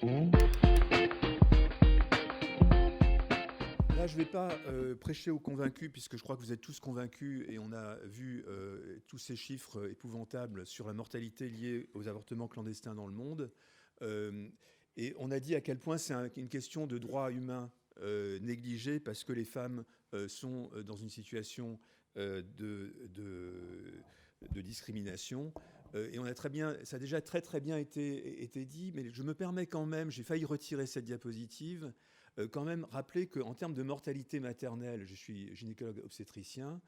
Là, je ne vais pas prêcher aux convaincus, puisque je crois que vous êtes tous convaincus, et on a vu tous ces chiffres épouvantables sur la mortalité liée aux avortements clandestins dans le monde. Et on a dit à quel point c'est une question de droit humain négligé, parce que les femmes sont dans une situation de discrimination. Et on a très bien, ça a déjà très bien été dit, mais je me permets quand même, j'ai failli retirer cette diapositive, quand même rappeler qu'en termes de mortalité maternelle, je suis gynécologue obstétricien,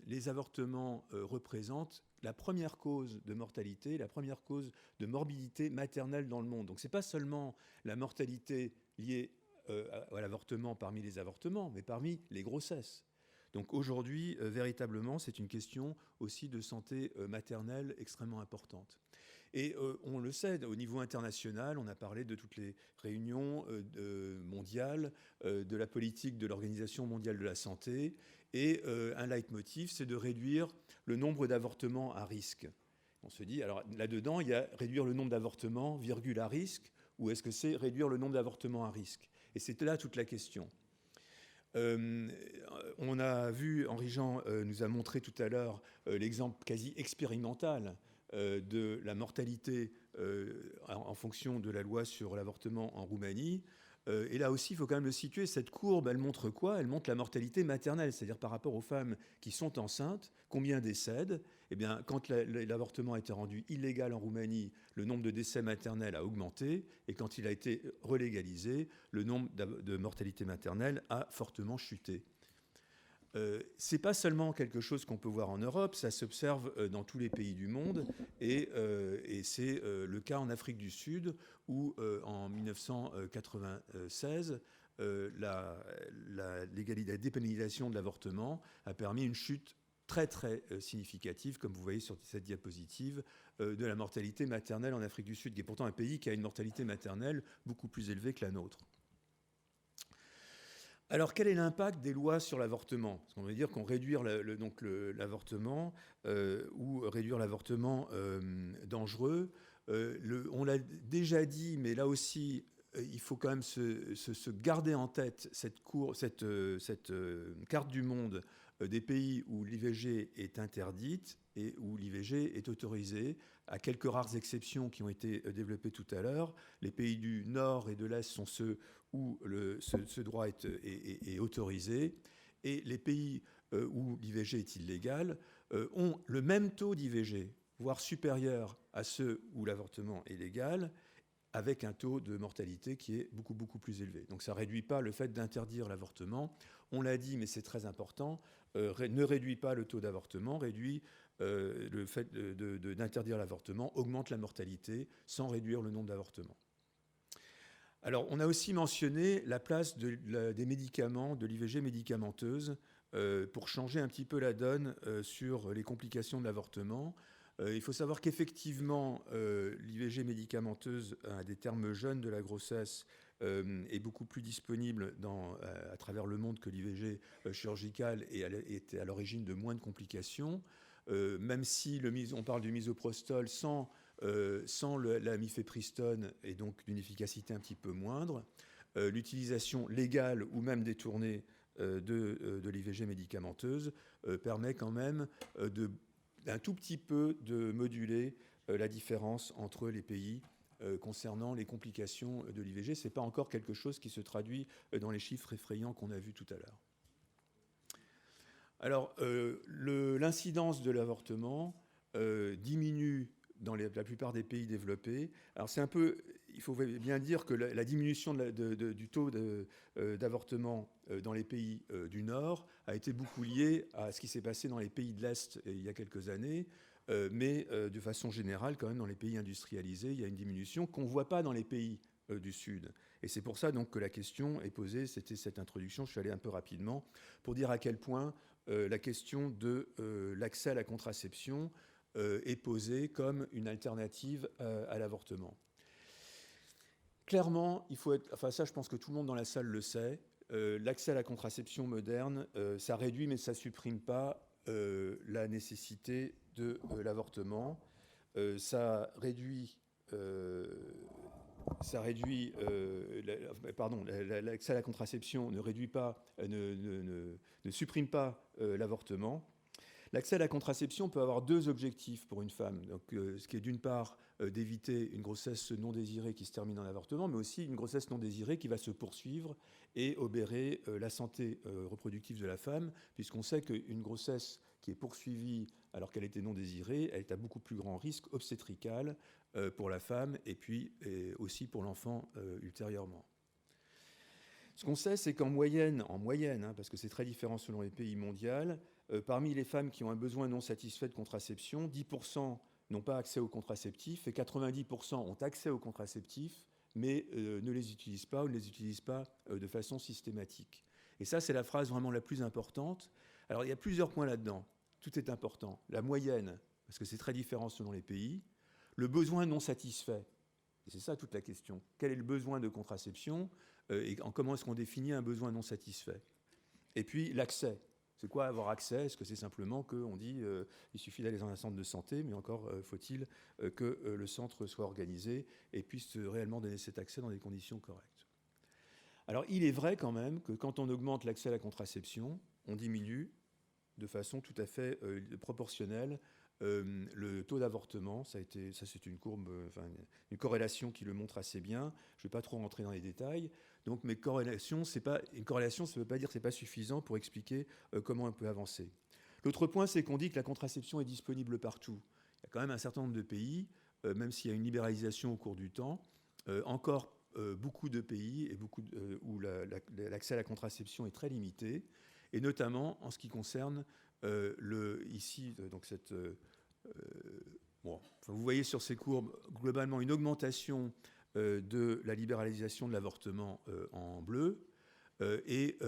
les avortements représentent la première cause de mortalité, la première cause de morbidité maternelle dans le monde. Donc ce n'est pas seulement la mortalité liée à l'avortement parmi les avortements, mais parmi les grossesses. Donc aujourd'hui, véritablement, c'est une question aussi de santé maternelle extrêmement importante. Et on le sait, au niveau international, on a parlé de toutes les réunions mondiales, de la politique de l'Organisation mondiale de la santé, et un leitmotiv, c'est de réduire le nombre d'avortements à risque. On se dit, alors là-dedans, il y a réduire le nombre d'avortements, virgule, à risque, ou est-ce que c'est réduire le nombre d'avortements à risque? Et c'est là toute la question. On a vu, Henri Jean nous a montré tout à l'heure l'exemple quasi expérimental de la mortalité en fonction de la loi sur l'avortement en Roumanie. Et là aussi, il faut quand même le situer. Cette courbe, elle montre quoi? Elle montre la mortalité maternelle, c'est-à-dire par rapport aux femmes qui sont enceintes, combien décèdent. Eh bien, quand l'avortement a été rendu illégal en Roumanie, le nombre de décès maternels a augmenté, et quand il a été relégalisé, le nombre de mortalité maternelle a fortement chuté. C'est pas seulement quelque chose qu'on peut voir en Europe, ça s'observe dans tous les pays du monde, et c'est le cas en Afrique du Sud, où en 1996, la dépénalisation de l'avortement a permis une chute très significative, comme vous voyez sur cette diapositive, de la mortalité maternelle en Afrique du Sud, qui est pourtant un pays qui a une mortalité maternelle beaucoup plus élevée que la nôtre. Alors, quel est l'impact des lois sur l'avortement? Parce qu'on veut dire qu'on réduire l'avortement ou réduire l'avortement dangereux. On l'a déjà dit, mais là aussi, il faut quand même se garder en tête cette carte du monde des pays où l'IVG est interdite et où l'IVG est autorisée, à quelques rares exceptions qui ont été développées tout à l'heure. Les pays du Nord et de l'Est sont ceux où ce droit est autorisé, et les pays où l'IVG est illégal ont le même taux d'IVG, voire supérieur à ceux où l'avortement est légal, avec un taux de mortalité qui est beaucoup plus élevé. Donc ça ne réduit pas le fait d'interdire l'avortement. On l'a dit, mais c'est très important, ne réduit pas le taux d'avortement, réduit le fait d'interdire l'avortement, augmente la mortalité sans réduire le nombre d'avortements. Alors, on a aussi mentionné la place des médicaments, de l'IVG médicamenteuse, pour changer un petit peu la donne sur les complications de l'avortement. Il faut savoir qu'effectivement, l'IVG médicamenteuse, à des termes jeunes de la grossesse, est beaucoup plus disponible à travers le monde que l'IVG chirurgicale et est à l'origine de moins de complications. Même si on parle du misoprostol sans la mifepristone et donc d'une efficacité un petit peu moindre, l'utilisation légale ou même détournée de l'IVG médicamenteuse permet quand même d'un tout petit peu de moduler la différence entre les pays concernant les complications de l'IVG. Ce n'est pas encore quelque chose qui se traduit dans les chiffres effrayants qu'on a vus tout à l'heure. Alors, l'incidence de l'avortement diminue dans la plupart des pays développés. Alors, il faut bien dire que la diminution du taux d'avortement dans les pays du Nord a été beaucoup liée à ce qui s'est passé dans les pays de l'Est il y a quelques années, mais de façon générale, quand même, dans les pays industrialisés, il y a une diminution qu'on ne voit pas dans les pays du Sud. Et c'est pour ça donc que la question est posée, c'était cette introduction, je suis allé un peu rapidement, pour dire à quel point la question de l'accès à la contraception est posée comme une alternative à l'avortement. Clairement, ça je pense que tout le monde dans la salle le sait, l'accès à la contraception moderne, ça réduit mais ça ne supprime pas la nécessité de l'avortement. Ça réduit ça réduit, l'accès à la contraception ne réduit pas, ne supprime pas l'avortement. L'accès à la contraception peut avoir deux objectifs pour une femme. Donc, ce qui est d'une part d'éviter une grossesse non désirée qui se termine en avortement, mais aussi une grossesse non désirée qui va se poursuivre et obérer la santé reproductive de la femme, puisqu'on sait qu'une grossesse qui est poursuivie alors qu'elle était non désirée, elle est à beaucoup plus grand risque obstétrical pour la femme et puis aussi pour l'enfant ultérieurement. Ce qu'on sait, c'est qu'en moyenne, parce que c'est très différent selon les pays mondiaux, parmi les femmes qui ont un besoin non satisfait de contraception, 10% n'ont pas accès aux contraceptifs et 90% ont accès aux contraceptifs, mais ne les utilisent pas ou ne les utilisent pas de façon systématique. Et ça, c'est la phrase vraiment la plus importante. Alors, il y a plusieurs points là-dedans. Tout est important. La moyenne, parce que c'est très différent selon les pays. Le besoin non satisfait. Et c'est ça toute la question. Quel est le besoin de contraception et comment est-ce qu'on définit un besoin non satisfait? Et puis l'accès. C'est quoi avoir accès? Est-ce que c'est simplement qu'on dit il suffit d'aller dans un centre de santé, mais encore faut-il que le centre soit organisé et puisse réellement donner cet accès dans des conditions correctes? Alors il est vrai quand même que quand on augmente l'accès à la contraception, on diminue de façon tout à fait proportionnelle le taux d'avortement. Ça c'est une courbe, une corrélation qui le montre assez bien. Je ne vais pas trop rentrer dans les détails. Donc, mais une corrélation, ça ne veut pas dire que ce n'est pas suffisant pour expliquer comment on peut avancer. L'autre point, c'est qu'on dit que la contraception est disponible partout. Il y a quand même un certain nombre de pays, même s'il y a une libéralisation au cours du temps, encore beaucoup de pays où l'accès à la contraception est très limité, et notamment en ce qui concerne vous voyez sur ces courbes globalement une augmentation de la libéralisation de l'avortement en bleu et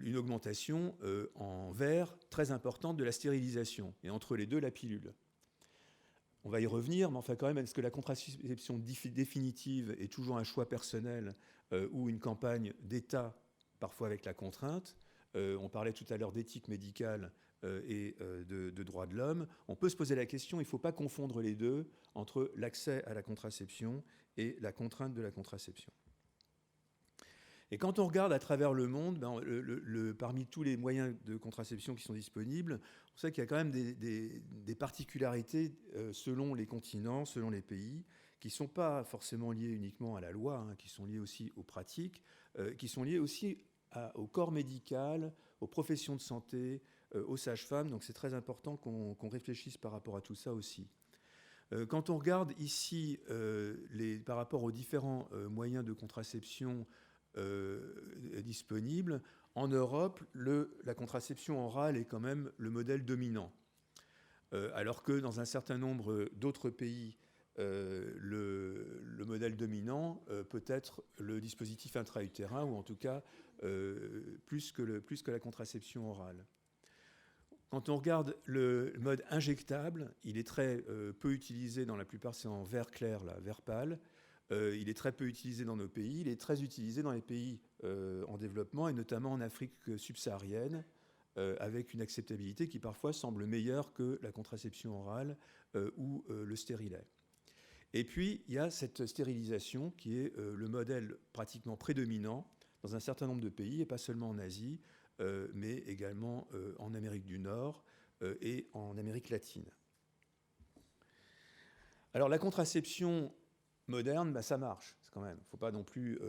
une augmentation en vert très importante de la stérilisation, et entre les deux la pilule. On va y revenir, mais enfin quand même, est-ce que la contraception définitive est toujours un choix personnel ou une campagne d'État, parfois avec la contrainte? On parlait tout à l'heure d'éthique médicale et de droits de l'homme. On peut se poser la question, il ne faut pas confondre les deux, entre l'accès à la contraception et la contrainte de la contraception. Et quand on regarde à travers le monde, parmi tous les moyens de contraception qui sont disponibles, on sait qu'il y a quand même des particularités selon les continents, selon les pays, qui ne sont pas forcément liées uniquement à la loi, qui sont liées aussi aux pratiques, qui sont liées aussi au corps médical, aux professions de santé, aux sages-femmes. Donc c'est très important qu'on réfléchisse par rapport à tout ça aussi. Quand on regarde ici par rapport aux différents moyens de contraception disponibles, en Europe, la contraception orale est quand même le modèle dominant. Alors que dans un certain nombre d'autres pays, le modèle dominant peut être le dispositif intra-utérin, ou en tout cas plus que la contraception orale. Quand on regarde le mode injectable, il est très peu utilisé dans la plupart, c'est en vert clair, là, vert pâle. Il est très peu utilisé dans nos pays, il est très utilisé dans les pays en développement, et notamment en Afrique subsaharienne, avec une acceptabilité qui parfois semble meilleure que la contraception orale ou le stérilet. Et puis, il y a cette stérilisation qui est le modèle pratiquement prédominant dans un certain nombre de pays, et pas seulement en Asie, mais également en Amérique du Nord et en Amérique latine. Alors, la contraception moderne, ça marche quand même. Il ne faut pas non plus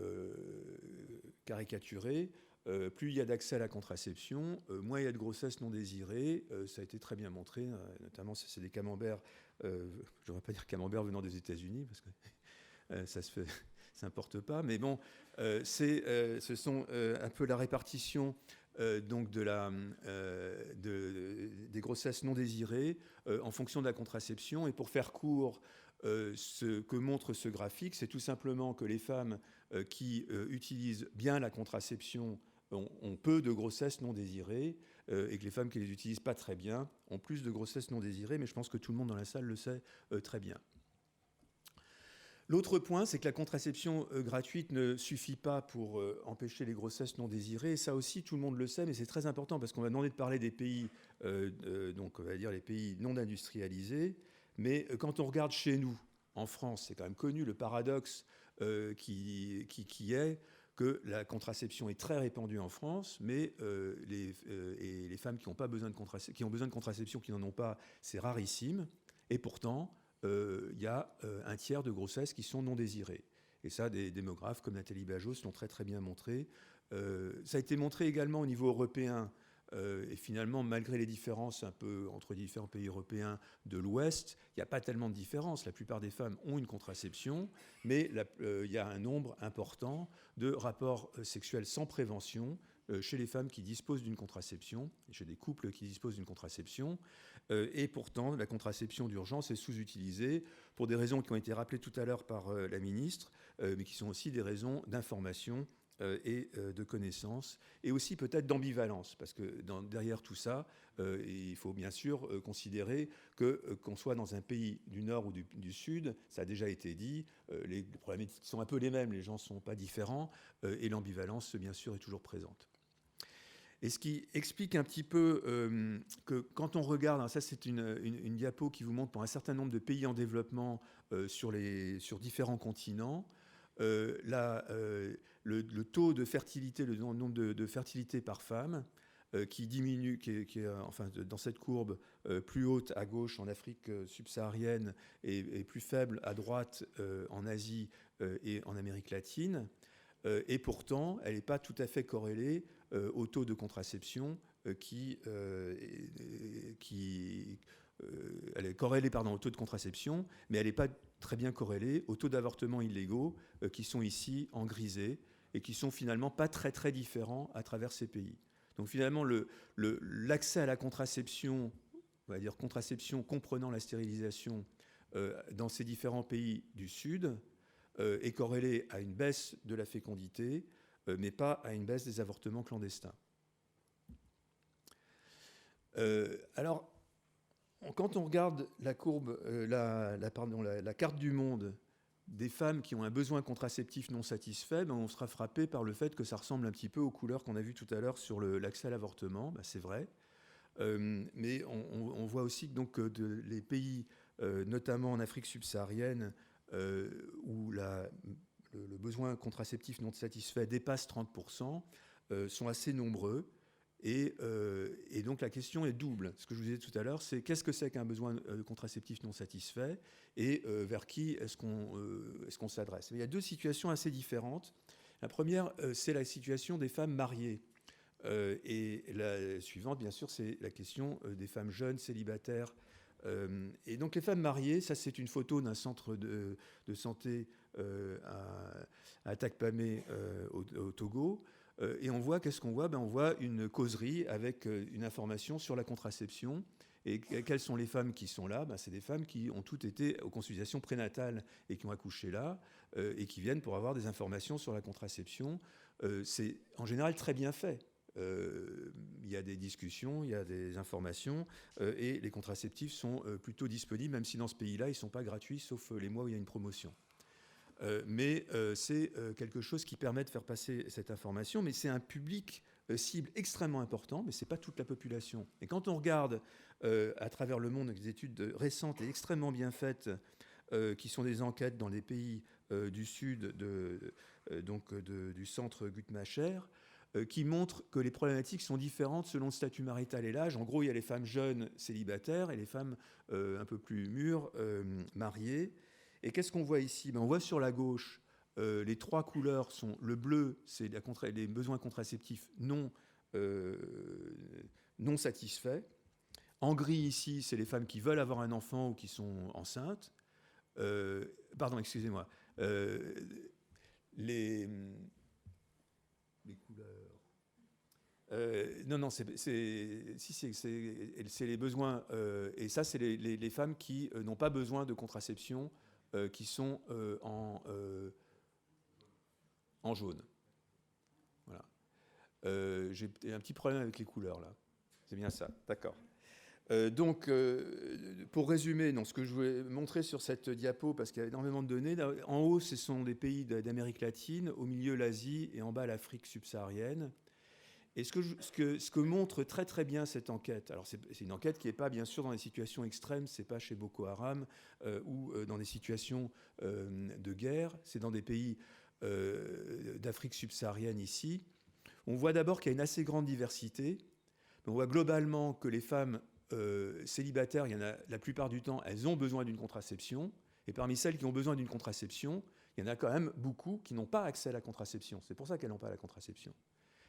caricaturer. Plus il y a d'accès à la contraception, moins il y a de grossesses non désirées. Ça a été très bien montré, notamment c'est des camemberts, je ne devrais pas dire camemberts venant des États-Unis, parce que ça n'importe pas. Mais bon, ce sont un peu la répartition donc des grossesses non désirées en fonction de la contraception. Et pour faire court, ce que montre ce graphique, c'est tout simplement que les femmes qui utilisent bien la contraception ont peu de grossesses non désirées et que les femmes qui ne les utilisent pas très bien ont plus de grossesses non désirées, mais je pense que tout le monde dans la salle le sait très bien. L'autre point, c'est que la contraception gratuite ne suffit pas pour empêcher les grossesses non désirées. Et ça aussi, tout le monde le sait, mais c'est très important parce qu'on va demander de parler des pays, donc on va dire les pays non industrialisés. Mais quand on regarde chez nous, en France, c'est quand même connu, le paradoxe qui est que la contraception est très répandue en France, mais les femmes qui ont besoin de contraception, qui n'en ont pas, c'est rarissime. Et pourtant, il y a un tiers de grossesses qui sont non désirées. Et ça, des démographes comme Nathalie Bajos l'ont très très bien montré. Ça a été montré également au niveau européen. Et finalement, malgré les différences un peu entre les différents pays européens de l'Ouest, il n'y a pas tellement de différence. La plupart des femmes ont une contraception, mais il y a un nombre important de rapports sexuels sans prévention chez les femmes qui disposent d'une contraception, chez des couples qui disposent d'une contraception. Et pourtant, la contraception d'urgence est sous-utilisée pour des raisons qui ont été rappelées tout à l'heure par la ministre, mais qui sont aussi des raisons d'information et de connaissance, et aussi peut-être d'ambivalence, parce que derrière tout ça, il faut bien sûr considérer qu'on soit dans un pays du Nord ou du Sud, ça a déjà été dit, les problématiques sont un peu les mêmes, les gens ne sont pas différents, et l'ambivalence, bien sûr, est toujours présente. Et ce qui explique un petit peu que quand on regarde, alors ça c'est une diapo qui vous montre pour un certain nombre de pays en développement sur différents continents, le taux de fertilité, le nombre de fertilité par femme, qui diminue, qui est enfin, dans cette courbe plus haute à gauche en Afrique subsaharienne et plus faible à droite en Asie et en Amérique latine. Et pourtant, elle n'est pas tout à fait corrélée au taux de contraception elle est corrélée au taux de contraception, mais elle n'est pas très bien corrélée aux taux d'avortements illégaux qui sont ici en grisé et qui sont finalement pas très très différents à travers ces pays. Donc finalement, l'accès à la contraception, on va dire contraception comprenant la stérilisation dans ces différents pays du Sud, est corrélé à une baisse de la fécondité, mais pas à une baisse des avortements clandestins. Alors, quand on regarde la courbe, la carte du monde des femmes qui ont un besoin contraceptif non satisfait, on sera frappé par le fait que ça ressemble un petit peu aux couleurs qu'on a vues tout à l'heure sur l'accès à l'avortement. C'est vrai. Mais on voit aussi que les pays, notamment en Afrique subsaharienne, où le besoin contraceptif non satisfait dépasse 30%, sont assez nombreux. Et donc la question est double. Ce que je vous disais tout à l'heure, c'est qu'est-ce que c'est qu'un besoin contraceptif non satisfait et vers qui est-ce qu'on s'adresse. Il y a deux situations assez différentes. La première, c'est la situation des femmes mariées. Et la suivante, bien sûr, c'est la question des femmes jeunes, célibataires. Et donc les femmes mariées, ça c'est une photo d'un centre de santé à Takpamé au Togo. Et on voit, qu'est-ce qu'on voit ? On voit une causerie avec une information sur la contraception. Et quelles sont les femmes qui sont là ? C'est des femmes qui ont toutes été aux consultations prénatales et qui ont accouché là, et qui viennent pour avoir des informations sur la contraception. C'est en général très bien fait. Il y a des discussions, il y a des informations, et les contraceptifs sont plutôt disponibles, même si dans ce pays-là, ils ne sont pas gratuits, sauf les mois où il y a une promotion. Mais c'est quelque chose qui permet de faire passer cette information, mais c'est un public cible extrêmement important, mais ce n'est pas toute la population. Et quand on regarde à travers le monde des études récentes et extrêmement bien faites, qui sont des enquêtes dans les pays du sud du centre Guttmacher, qui montrent que les problématiques sont différentes selon le statut marital et l'âge. En gros, il y a les femmes jeunes célibataires et les femmes un peu plus mûres, mariées. Et qu'est-ce qu'on voit ici ? On voit sur la gauche, les trois couleurs sont le bleu, c'est les besoins contraceptifs non satisfaits. En gris ici, c'est les femmes qui veulent avoir un enfant ou qui sont enceintes. Pardon, excusez-moi. Les couleurs. Non, c'est les besoins. Et ça, c'est les femmes qui n'ont pas besoin de contraception, qui sont en jaune. Voilà. J'ai un petit problème avec les couleurs, là. C'est bien ça, d'accord. Donc, pour résumer, ce que je voulais montrer sur cette diapo, parce qu'il y a énormément de données, en haut, ce sont des pays d'Amérique latine, au milieu, l'Asie, et en bas, l'Afrique subsaharienne. Et ce que montre très très bien cette enquête, alors c'est une enquête qui n'est pas bien sûr dans des situations extrêmes, c'est pas chez Boko Haram ou dans des situations de guerre, c'est dans des pays d'Afrique subsaharienne ici. On voit d'abord qu'il y a une assez grande diversité. On voit globalement que les femmes célibataires, il y en a la plupart du temps, elles ont besoin d'une contraception. Et parmi celles qui ont besoin d'une contraception, il y en a quand même beaucoup qui n'ont pas accès à la contraception. C'est pour ça qu'elles n'ont pas la contraception.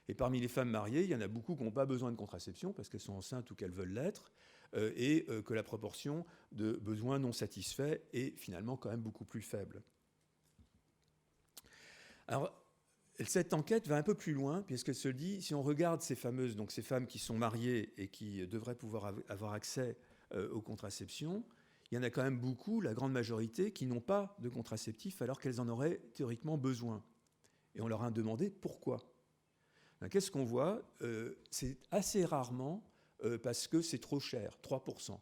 Et parmi les femmes mariées, il y en a beaucoup qui n'ont pas besoin de contraception parce qu'elles sont enceintes ou qu'elles veulent l'être, et que la proportion de besoins non satisfaits est finalement quand même beaucoup plus faible. Alors, cette enquête va un peu plus loin, puisqu'elle se dit, si on regarde ces fameuses, donc ces femmes qui sont mariées et qui devraient pouvoir avoir accès aux contraceptions, il y en a quand même beaucoup, la grande majorité, qui n'ont pas de contraceptif alors qu'elles en auraient théoriquement besoin. Et on leur a demandé pourquoi. Qu'est-ce qu'on voit? C'est assez rarement parce que c'est trop cher, 3%,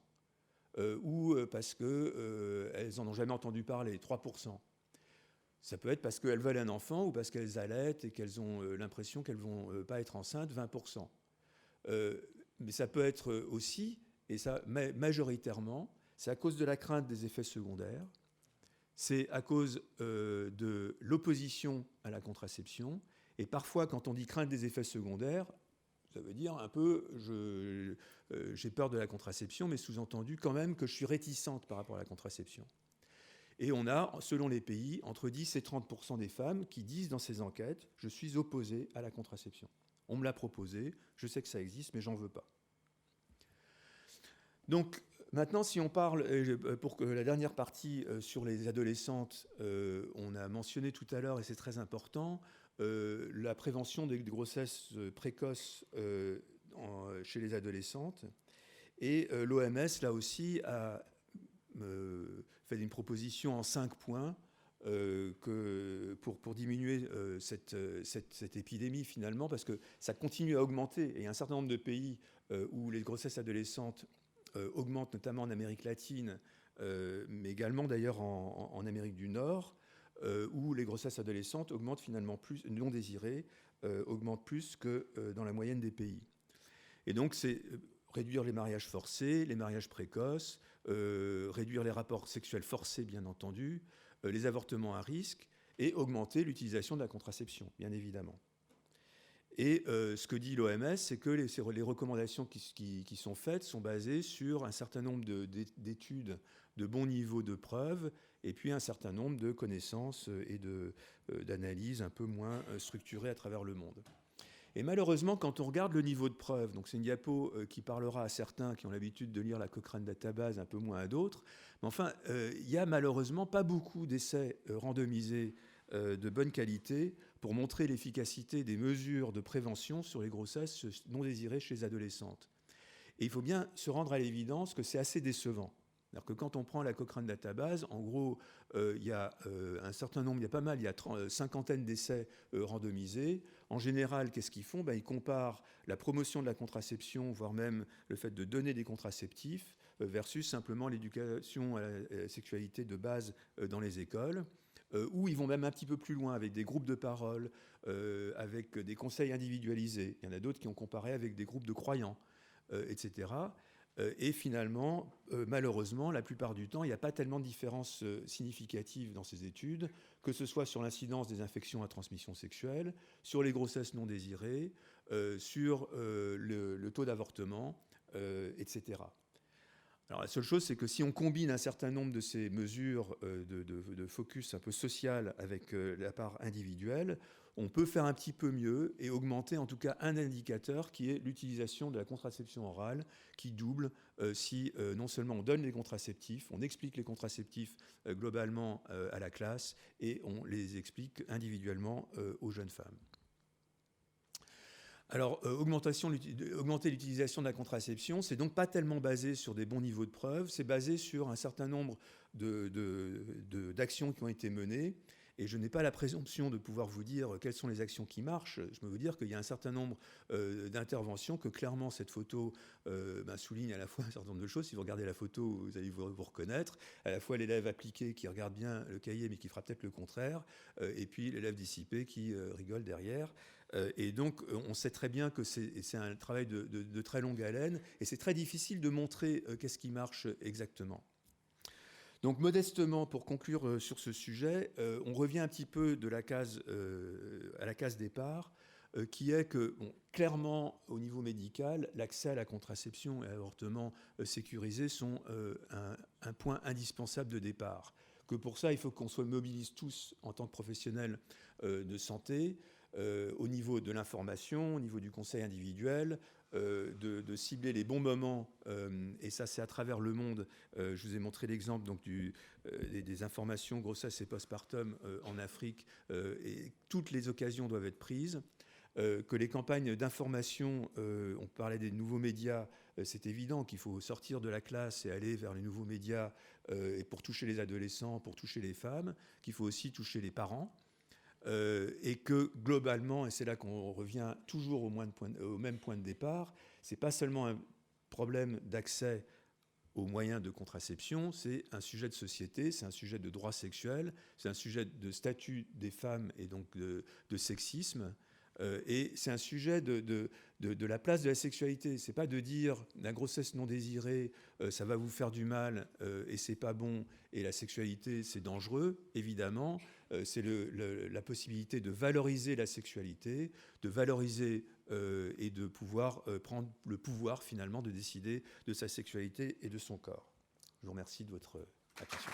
ou parce qu'elles n'en ont jamais entendu parler, 3%. Ça peut être parce qu'elles veulent un enfant ou parce qu'elles allaitent et qu'elles ont l'impression qu'elles ne vont pas être enceintes, 20%. Mais ça peut être aussi, et ça majoritairement, c'est à cause de la crainte des effets secondaires, c'est à cause de l'opposition à la contraception. Et parfois, quand on dit crainte des effets secondaires, ça veut dire un peu, j'ai peur de la contraception, mais sous-entendu quand même que je suis réticente par rapport à la contraception. Et on a, selon les pays, entre 10 et 30% des femmes qui disent dans ces enquêtes « je suis opposée à la contraception. On me l'a proposé, je sais que ça existe, mais j'en veux pas ». Donc, maintenant, si on parle, pour la dernière partie sur les adolescentes, on a mentionné tout à l'heure, et c'est très important, la prévention des grossesses précoces chez les adolescentes. Et l'OMS, là aussi, a fait une proposition en 5 points pour diminuer cette épidémie, finalement, parce que ça continue à augmenter. Et il y a un certain nombre de pays où les grossesses adolescentes augmentent, notamment en Amérique latine, mais également d'ailleurs en Amérique du Nord, où les grossesses adolescentes augmentent finalement plus, non désirées, augmentent plus que dans la moyenne des pays. Et donc c'est réduire les mariages forcés, les mariages précoces, réduire les rapports sexuels forcés, bien entendu, les avortements à risque, et augmenter l'utilisation de la contraception, bien évidemment. Et ce que dit l'OMS, c'est que les recommandations qui sont faites sont basées sur un certain nombre d'études de bon niveau de preuves, et puis un certain nombre de connaissances et d'analyses un peu moins structurées à travers le monde. Et malheureusement, quand on regarde le niveau de preuve, donc c'est une diapo qui parlera à certains qui ont l'habitude de lire la Cochrane Database, un peu moins à d'autres, mais enfin, il n'y a malheureusement pas beaucoup d'essais randomisés de bonne qualité pour montrer l'efficacité des mesures de prévention sur les grossesses non désirées chez les adolescentes. Et il faut bien se rendre à l'évidence que c'est assez décevant. Alors que quand on prend la Cochrane Database, en gros, il y a un certain nombre, il y a pas mal, il y a cinquantaine d'essais randomisés. En général, qu'est-ce qu'ils font? Ils comparent la promotion de la contraception, voire même le fait de donner des contraceptifs, versus simplement l'éducation à la sexualité de base dans les écoles, où ils vont même un petit peu plus loin avec des groupes de parole, avec des conseils individualisés. Il y en a d'autres qui ont comparé avec des groupes de croyants, etc. Et finalement, malheureusement, la plupart du temps, il n'y a pas tellement de différences significatives dans ces études, que ce soit sur l'incidence des infections à transmission sexuelle, sur les grossesses non désirées, sur le taux d'avortement, etc. Alors la seule chose, c'est que si on combine un certain nombre de ces mesures de focus un peu social avec la part individuelle, on peut faire un petit peu mieux et augmenter en tout cas un indicateur qui est l'utilisation de la contraception orale qui double si non seulement on donne les contraceptifs, on explique les contraceptifs globalement à la classe et on les explique individuellement aux jeunes femmes. Alors, augmenter l'utilisation de la contraception, c'est donc pas tellement basé sur des bons niveaux de preuves, c'est basé sur un certain nombre d'actions qui ont été menées. Et je n'ai pas la présomption de pouvoir vous dire quelles sont les actions qui marchent. Je peux vous dire qu'il y a un certain nombre d'interventions que clairement cette photo souligne à la fois un certain nombre de choses. Si vous regardez la photo, vous allez vous reconnaître. À la fois l'élève appliqué qui regarde bien le cahier mais qui fera peut-être le contraire. Et puis l'élève dissipé qui rigole derrière. Et donc, on sait très bien que c'est un travail de très longue haleine, et c'est très difficile de montrer qu'est-ce qui marche exactement. Donc, modestement, pour conclure sur ce sujet, on revient un petit peu de la case, à la case départ, qui est que, bon, clairement, au niveau médical, l'accès à la contraception et à l'avortement sécurisé sont un point indispensable de départ. Que pour ça, il faut qu'on se mobilise tous en tant que professionnels de santé, au niveau de l'information, au niveau du conseil individuel, de cibler les bons moments, et ça c'est à travers le monde. Je vous ai montré l'exemple donc des informations grossesse et postpartum en Afrique, et toutes les occasions doivent être prises. Que les campagnes d'information, on parlait des nouveaux médias, c'est évident qu'il faut sortir de la classe et aller vers les nouveaux médias, et pour toucher les adolescents, pour toucher les femmes, qu'il faut aussi toucher les parents. Et que globalement, et c'est là qu'on revient toujours au même point de départ, c'est pas seulement un problème d'accès aux moyens de contraception, c'est un sujet de société, c'est un sujet de droit sexuel, c'est un sujet de statut des femmes et donc de sexisme, et c'est un sujet de la place de la sexualité. C'est pas de dire la grossesse non désirée, ça va vous faire du mal et c'est pas bon, et la sexualité c'est dangereux, évidemment. C'est la possibilité de valoriser la sexualité, de valoriser et de pouvoir prendre le pouvoir finalement de décider de sa sexualité et de son corps. Je vous remercie de votre attention.